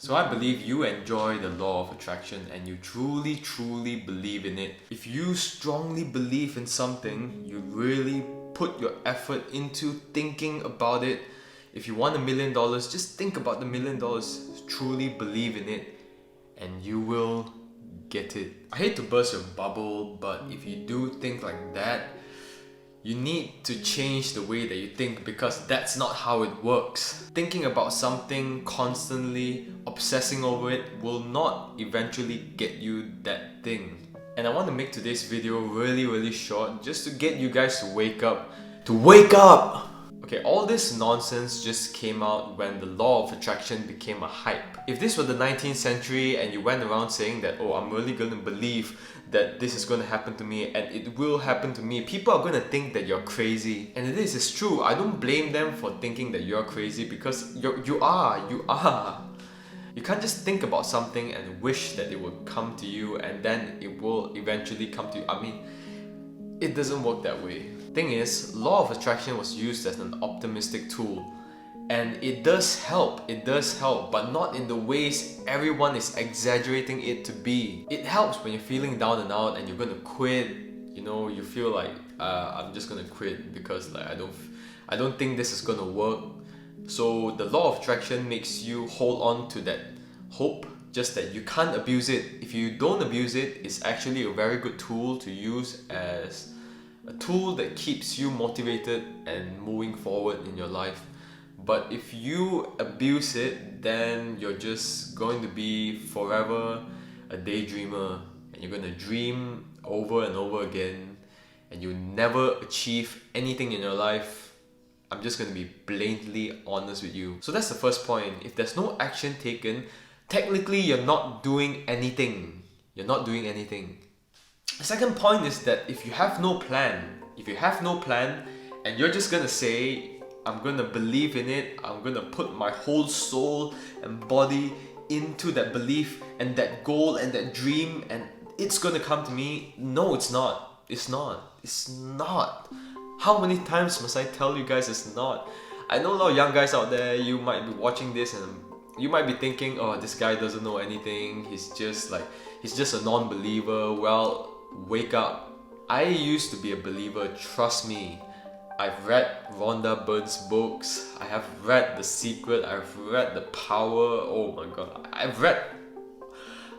So I believe you enjoy the law of attraction and you truly believe in it. If you strongly believe in something, you really put your effort into thinking about it. If you want $1,000,000, just think about the $1,000,000. Truly believe in it and you will get it. I hate to burst your bubble, but if you do think like that, you need to change the way that you think, because that's not how it works. Thinking about something constantly, obsessing over it, will not eventually get you that thing. And I want to make today's video really short, just to get you guys to wake up. To wake up! Okay, all this nonsense just came out when the law of attraction became a hype. If this were the 19th century and you went around saying that, oh, I'm really gonna believe that this is gonna happen to me and it will happen to me, people are gonna think that you're crazy. And it is true. I don't blame them for thinking that you're crazy, because you are. You can't just think about something and wish that it will come to you and then it will eventually come to you. I mean, it doesn't work that way. Thing is, law of attraction was used as an optimistic tool, and it does help, but not in the ways everyone is exaggerating it to be. It helps when you're feeling down and out and you're gonna quit. You feel like I'm just gonna quit because like I don't think this is gonna work. So the law of attraction makes you hold on to that hope, just that you can't abuse it. If you don't abuse it, it's actually a very good tool to use as a tool that keeps you motivated and moving forward in your life. But if you abuse it, then you're just going to be forever a daydreamer, and you're going to dream over and over again, and you never achieve anything in your life. I'm just going to be blatantly honest with you. So that's the first point. If there's no action taken, technically you're not doing anything. You're not doing anything. The second point is that if you have no plan and you're just gonna say, I'm gonna believe in it, I'm gonna put my whole soul and body into that belief and that goal and that dream and it's gonna come to me. No, it's not. It's not. How many times must I tell you guys it's not? I know a lot of young guys out there, you might be watching this and you might be thinking, oh, this guy doesn't know anything, he's just a non-believer. Well, wake up. I used to be a believer, trust me. I've read Rhonda Byrne's books, I have read The Secret, I've read The Power, oh my god.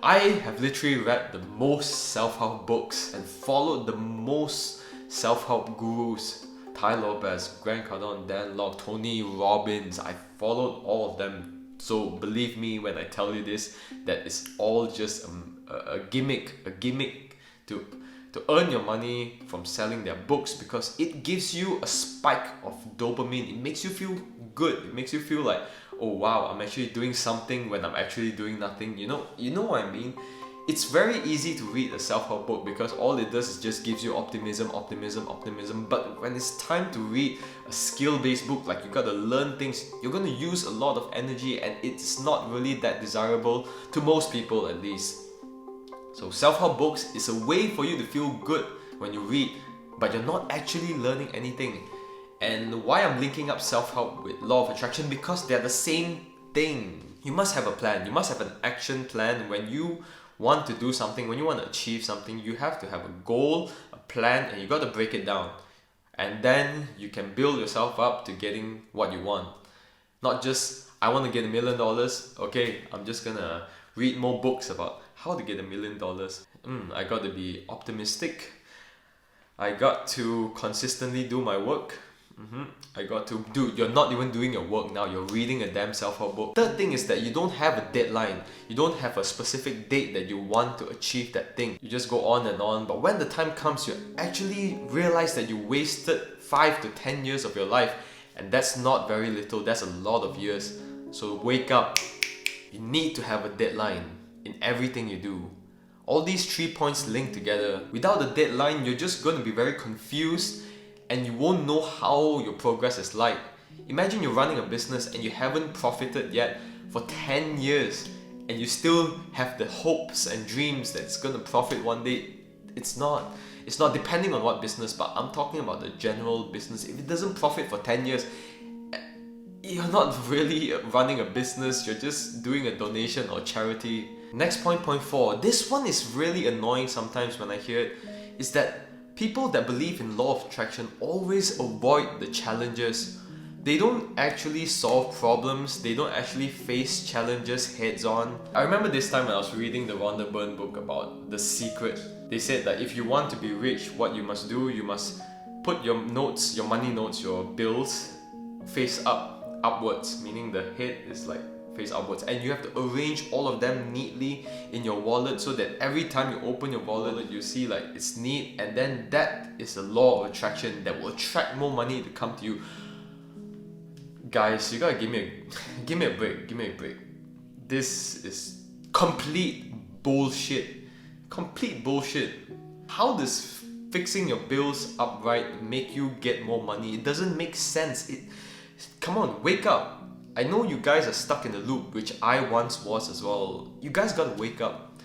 I have literally read the most self-help books and followed the most self-help gurus. Ty Lopez, Grant Cardone, Dan Lok, Tony Robbins. I followed all of them. So believe me when I tell you this, that it's all just a gimmick to earn your money from selling their books, because it gives you a spike of dopamine. It makes you feel good. It makes you feel like, oh wow, I'm actually doing something when I'm actually doing nothing. You know what I mean? It's very easy to read a self-help book because all it does is just gives you optimism. But when it's time to read a skill-based book, like you gotta learn things, you're gonna use a lot of energy and it's not really that desirable to most people, at least. So self-help books is a way for you to feel good when you read, but you're not actually learning anything. And why I'm linking up self-help with law of attraction, because they're the same thing. You must have a plan. You must have an action plan. When you want to do something, when you want to achieve something, you have to have a goal, a plan, and you got to break it down. And then you can build yourself up to getting what you want. Not just, I want to get $1,000,000. Okay, I'm just gonna read more books about how to get $1,000,000. I got to be optimistic. I got to consistently do my work. I got to do. You're not even doing your work now. You're reading a damn self-help book. Third thing is that you don't have a deadline. You don't have a specific date that you want to achieve that thing. You just go on and on. But when the time comes, you actually realize that you wasted 5 to 10 years of your life, and that's not very little. That's a lot of years. So wake up. You need to have a deadline in everything you do. All these 3 points link together. Without a deadline, you're just going to be very confused and you won't know how your progress is like. Imagine you're running a business and you haven't profited yet for 10 years and you still have the hopes and dreams that it's going to profit one day. It's not depending on what business, but I'm talking about the general business. If it doesn't profit for 10 years, you're not really running a business, you're just doing a donation or charity. Next point 4. This one is really annoying sometimes when I hear it, is that people that believe in law of attraction always avoid the challenges. They don't actually solve problems, they don't actually face challenges heads on. I remember this time when I was reading the Rhonda Byrne book about The Secret. They said that if you want to be rich, what you must do, you must put your notes, your money notes, your bills face upwards, meaning the head is like face upwards, and you have to arrange all of them neatly in your wallet so that every time you open your wallet you see like it's neat, and then that is the law of attraction that will attract more money to come to you. Guys, you gotta give me a break. This is complete bullshit. How does fixing your bills upright make you get more money? It doesn't make sense. Come on, wake up. I know you guys are stuck in the loop, which I once was as well. You guys gotta wake up.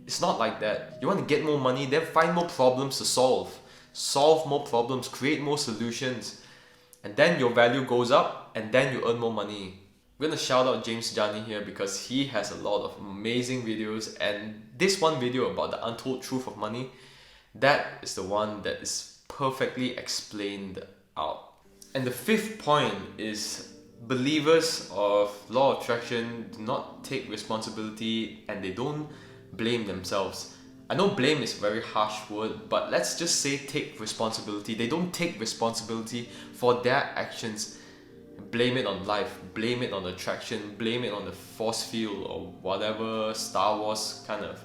It's not like that. You want to get more money, then find more problems to solve. Solve more problems, create more solutions. And then your value goes up, and then you earn more money. I'm gonna shout out James Jani here because he has a lot of amazing videos, and this one video about the untold truth of money, that is the one that is perfectly explained out. And the 5th point is believers of law of attraction do not take responsibility and they don't blame themselves. I know blame is a very harsh word, but let's just say take responsibility. They don't take responsibility for their actions. Blame it on life, blame it on attraction, blame it on the force field or whatever Star Wars kind of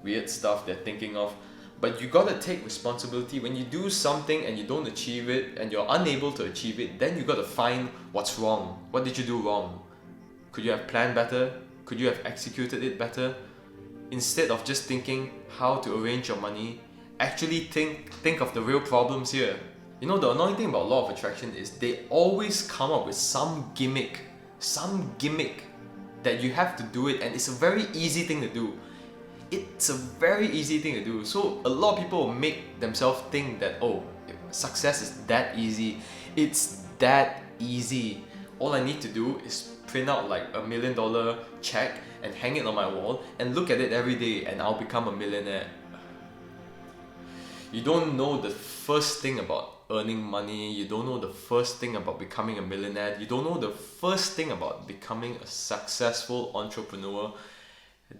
weird stuff they're thinking of. But you gotta take responsibility. When you do something and you don't achieve it and you're unable to achieve it, then you gotta find what's wrong. What did you do wrong? Could you have planned better? Could you have executed it better? Instead of just thinking how to arrange your money, actually think of the real problems here. You know, the annoying thing about law of attraction is they always come up with some gimmick that you have to do it, and it's a very easy thing to do. It's a very easy thing to do. So a lot of people make themselves think that, oh, success is that easy. It's that easy. All I need to do is print out like $1 million check and hang it on my wall and look at it every day and I'll become a millionaire. You don't know the first thing about earning money. You don't know the first thing about becoming a millionaire. You don't know the first thing about becoming a successful entrepreneur.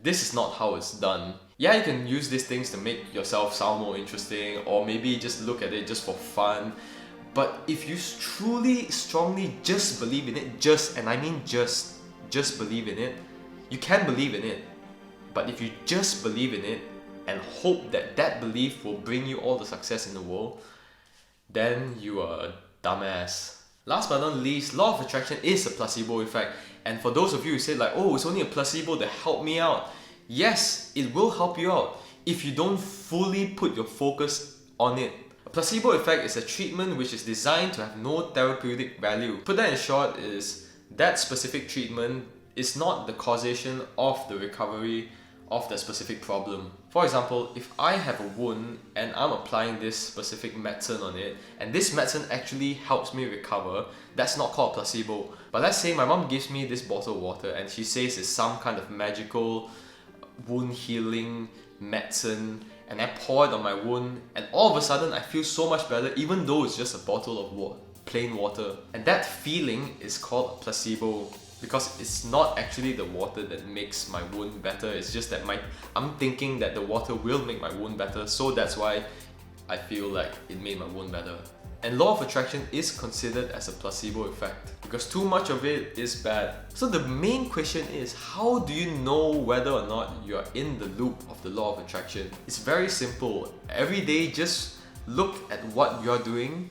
This is not how it's done. Yeah, you can use these things to make yourself sound more interesting, or maybe just look at it just for fun. But if you truly, strongly just believe in it, just believe in it, you can believe in it. But if you just believe in it and hope that that belief will bring you all the success in the world, then you are a dumbass. Last but not least, law of attraction is a placebo effect. And for those of you who say like, oh, it's only a placebo to help me out. Yes, it will help you out if you don't fully put your focus on it. A placebo effect is a treatment which is designed to have no therapeutic value. Put that in short is that specific treatment is not the causation of the recovery of the specific problem. For example, if I have a wound and I'm applying this specific medicine on it, and this medicine actually helps me recover, that's not called placebo. But let's say my mom gives me this bottle of water and she says it's some kind of magical wound healing medicine, and I pour it on my wound and all of a sudden I feel so much better, even though it's just a bottle of plain water. And that feeling is called a placebo, because it's not actually the water that makes my wound better. It's just that I'm thinking that the water will make my wound better, so that's why I feel like it made my wound better. And law of attraction is considered as a placebo effect because too much of it is bad. So the main question is, how do you know whether or not you're in the loop of the law of attraction? It's very simple. Every day just look at what you're doing,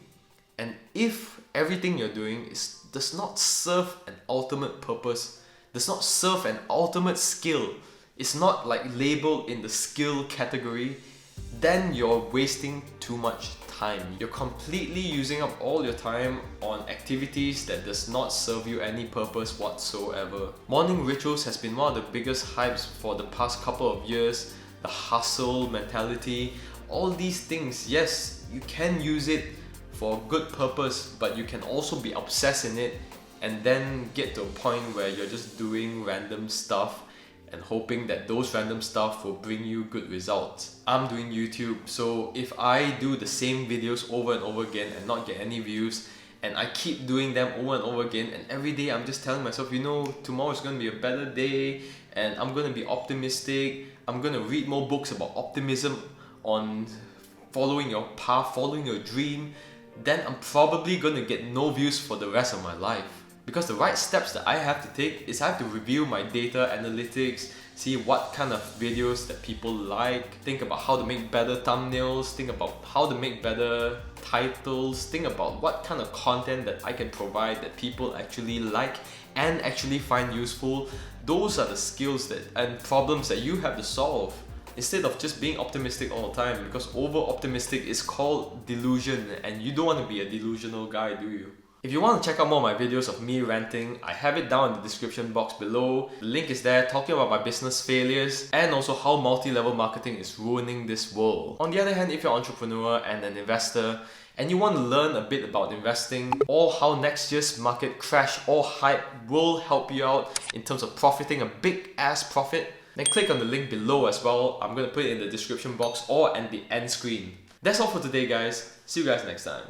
and if everything you're doing does not serve an ultimate purpose, does not serve an ultimate skill, it's not like labeled in the skill category, then you're wasting too much time. You're completely using up all your time on activities that does not serve you any purpose whatsoever. Morning rituals has been one of the biggest hypes for the past couple of years. The hustle mentality, all these things, yes, you can use it for a good purpose, but you can also be obsessed in it and then get to a point where you're just doing random stuff and hoping that those random stuff will bring you good results. I'm doing YouTube, so if I do the same videos over and over again and not get any views, and I keep doing them over and over again, and every day I'm just telling myself, you know, tomorrow is going to be a better day, and I'm going to be optimistic, I'm going to read more books about optimism, on following your path, following your dream, then I'm probably going to get no views for the rest of my life. Because the right steps that I have to take is I have to review my data analytics, see what kind of videos that people like, think about how to make better thumbnails, think about how to make better titles, think about what kind of content that I can provide that people actually like and actually find useful. Those are the skills and problems that you have to solve, instead of just being optimistic all the time, because over-optimistic is called delusion, and you don't want to be a delusional guy, do you? If you want to check out more of my videos of me ranting, I have it down in the description box below. The link is there, talking about my business failures and also how multi-level marketing is ruining this world. On the other hand, if you're an entrepreneur and an investor and you want to learn a bit about investing or how next year's market crash or hype will help you out in terms of profiting a big ass profit, then click on the link below as well. I'm going to put it in the description box or at the end screen. That's all for today, guys. See you guys next time.